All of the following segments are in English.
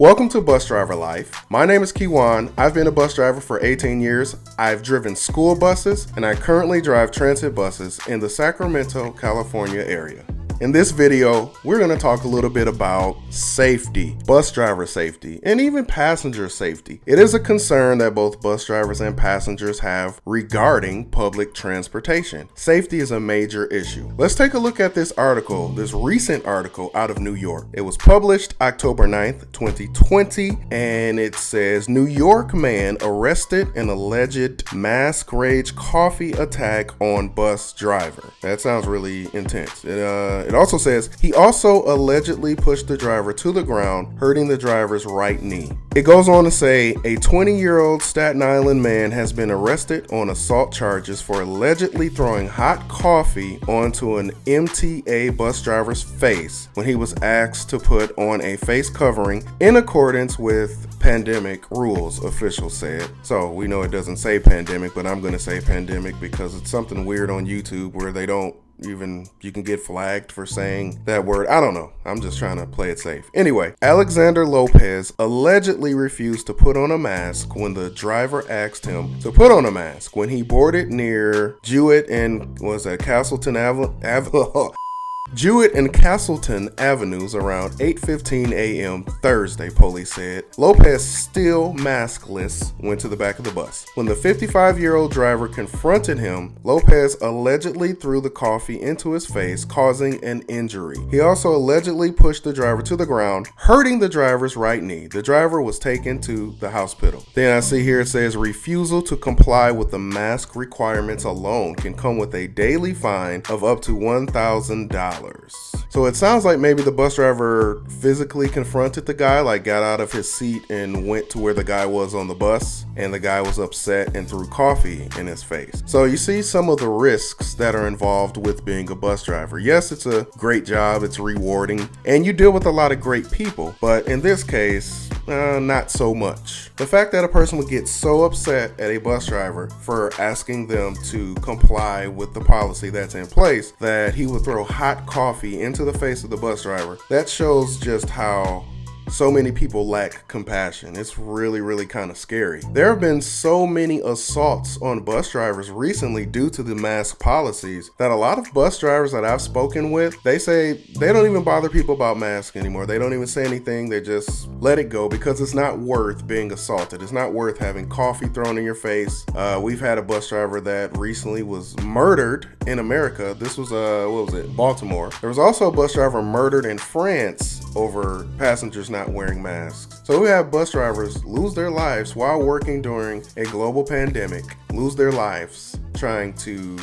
Welcome to Bus Driver Life. My name is Kiwan. I've been a bus driver for 18 years. I've driven school buses, and I currently drive transit buses in the Sacramento, California area. In this video, we're going to talk a little bit about safety, bus driver safety, and even passenger safety. It is a concern that both bus drivers and passengers have regarding public transportation. Safety is a major issue. Let's take a look at this article, this recent article out of New York. It was published October 9th, 2020, and it says, New York man arrested in alleged mask rage coffee attack on bus driver. That sounds really intense. It also says he also allegedly pushed the driver to the ground, hurting the driver's right knee. It goes on to say a 20-year-old Staten Island man has been arrested on assault charges for allegedly throwing hot coffee onto an MTA bus driver's face when he was asked to put on a face covering in accordance with pandemic rules, officials said. So we know it doesn't say pandemic, but I'm going to say pandemic because it's something weird on YouTube where they don't you can get flagged for saying that word. I don't know. I'm just trying to play it safe. Anyway, Alexander Lopez allegedly refused to put on a mask when the driver asked him to put on a mask when he boarded near Jewett and Jewett and Castleton Avenues around 8:15 a.m. Thursday, police said. Lopez, still maskless, went to the back of the bus. When the 55-year-old driver confronted him, Lopez allegedly threw the coffee into his face, causing an injury. He also allegedly pushed the driver to the ground, hurting the driver's right knee. The driver was taken to the hospital. Then I see here it says refusal to comply with the mask requirements alone can come with a daily fine of up to $1,000. So it sounds like maybe the bus driver physically confronted the guy, like got out of his seat and went to where the guy was on the bus, and the guy was upset and threw coffee in his face. So you see some of the risks that are involved with being a bus driver. Yes, it's a great job, it's rewarding, and you deal with a lot of great people, but in this case, not so much. The fact that a person would get so upset at a bus driver for asking them to comply with the policy that's in place that he would throw hot coffee into the face of the bus driver, that shows just how so many people lack compassion. It's really, really kind of scary. There have been so many assaults on bus drivers recently due to the mask policies that a lot of bus drivers that I've spoken with, they say they don't even bother people about masks anymore. They don't even say anything. They just let it go because it's not worth being assaulted. It's not worth having coffee thrown in your face. We've had a bus driver that recently was murdered in America. This was, Baltimore. There was also a bus driver murdered in France over passengers not wearing masks. So we have bus drivers lose their lives while working during a global pandemic, lose their lives trying to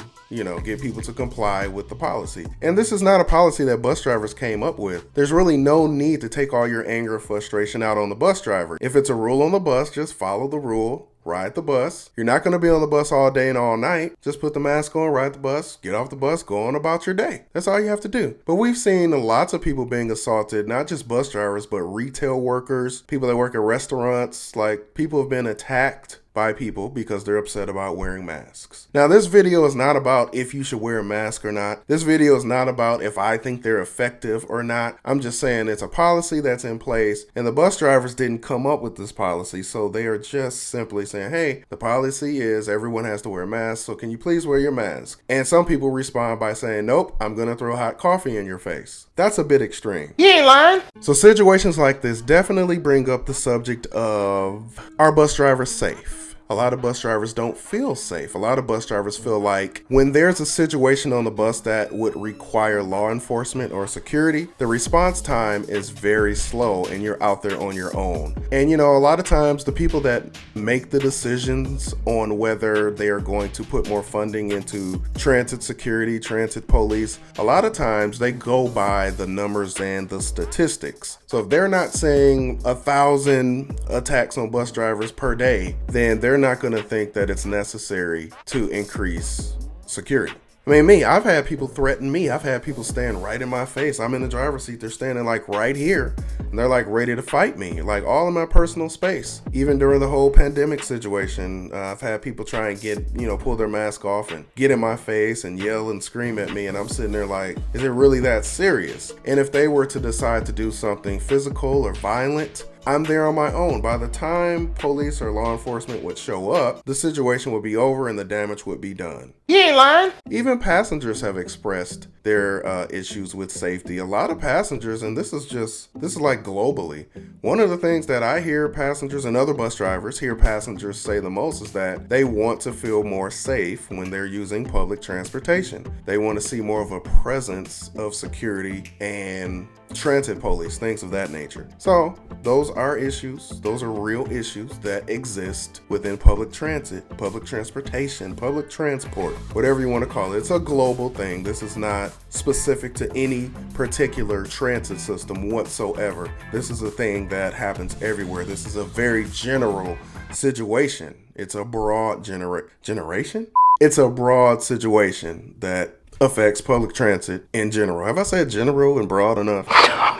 get people to comply with the policy. And this is not a policy that bus drivers came up with. There's really no need to take all your anger or frustration out on the bus driver. If it's a rule on the bus, just follow the rule. Ride the bus. You're not going to be on the bus all day and all night. Just put the mask on, ride the bus, get off the bus, go on about your day. That's all you have to do. But we've seen lots of people being assaulted, not just bus drivers, but retail workers, people that work at restaurants. Like, people have been attacked by people because they're upset about wearing masks. Now, this video is not about if you should wear a mask or not. This video is not about if I think they're effective or not. I'm just saying it's a policy that's in place, and the bus drivers didn't come up with this policy, so they are just simply saying, hey, the policy is everyone has to wear masks, so can you please wear your mask? And some people respond by saying, nope, I'm gonna throw hot coffee in your face. That's a bit extreme. You ain't lying. So situations like this definitely bring up the subject of, are bus drivers safe? A lot of bus drivers don't feel safe. A lot of bus drivers feel like when there's a situation on the bus that would require law enforcement or security, the response time is very slow and you're out there on your own. And a lot of times the people that make the decisions on whether they are going to put more funding into transit security, transit police, a lot of times they go by the numbers and the statistics. So if they're not saying 1,000 attacks on bus drivers per day, then they're not going to think that it's necessary to increase security. I mean, I've had people threaten me. I've had people stand right in my face. I'm in the driver's seat. They're standing like right here and they're like ready to fight me, like all in my personal space. Even during the whole pandemic situation, I've had people try and get, pull their mask off and get in my face and yell and scream at me. And I'm sitting there like, is it really that serious? And if they were to decide to do something physical or violent, I'm there on my own. By the time police or law enforcement would show up, the situation would be over and the damage would be done. You ain't lying. Even passengers have expressed their issues with safety. A lot of passengers, and this is like globally. One of the things that I hear passengers and other bus drivers hear passengers say the most is that they want to feel more safe when they're using public transportation. They want to see more of a presence of security and transit police, things of that nature. So those are issues. Those are real issues that exist within public transit, public transportation, public transport, whatever you want to call it. It's a global thing. This is not specific to any particular transit system whatsoever. This is a thing that happens everywhere. This is a very general situation. It's a broad generation? It's a broad situation that affects public transit in general. Have I said general and broad enough?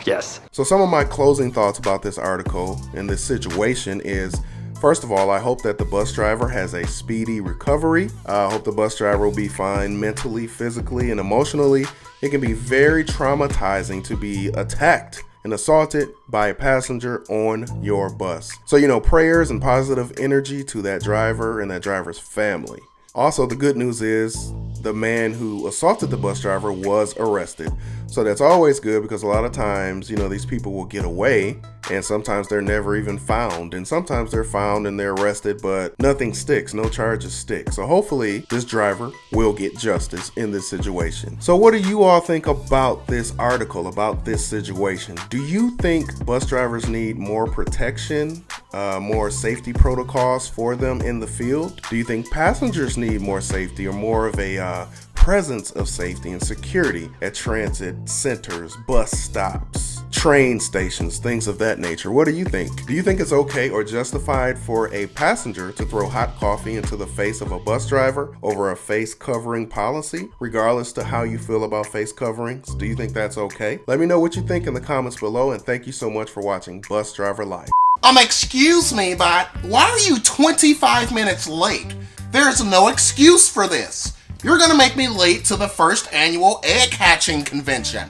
Yes. So some of my closing thoughts about this article and this situation is, first of all, I hope that the bus driver has a speedy recovery. I hope the bus driver will be fine mentally, physically, and emotionally. It can be very traumatizing to be attacked and assaulted by a passenger on your bus. So, prayers and positive energy to that driver and that driver's family. Also, the good news is the man who assaulted the bus driver was arrested. So that's always good, because a lot of times, these people will get away and sometimes they're never even found. And sometimes they're found and they're arrested, but nothing sticks, no charges stick. So hopefully this driver will get justice in this situation. So what do you all think about this article, about this situation? Do you think bus drivers need more protection, more safety protocols for them in the field? Do you think passengers need more safety or more of a presence of safety and security at transit centers, bus stops, train stations, things of that nature? What do you think? Do you think it's okay or justified for a passenger to throw hot coffee into the face of a bus driver over a face covering policy, regardless to how you feel about face coverings? Do you think that's okay? Let me know what you think in the comments below, and thank you so much for watching Bus Driver Life. Excuse me, but why are you 25 minutes late? There's no excuse for this. You're gonna make me late to the first annual egg hatching convention.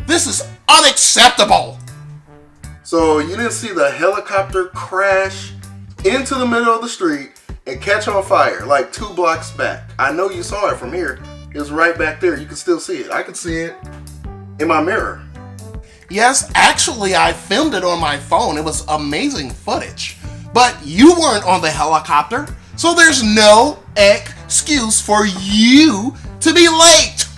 This is unacceptable. So you didn't see the helicopter crash into the middle of the street and catch on fire like 2 blocks back? I know you saw it from here. It was right back there. You can still see it. I could see it in my mirror. Yes, actually, I filmed it on my phone. It was amazing footage. But you weren't on the helicopter, so there's no excuse for you to be late.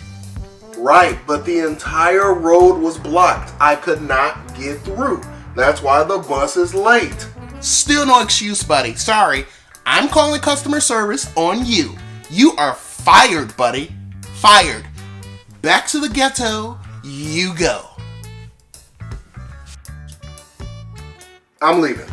Right, but the entire road was blocked. I could not get through. That's why the bus is late. Still no excuse, buddy. Sorry. I'm calling customer service on you. You are fired, buddy. Fired. Back to the ghetto you go. I'm leaving.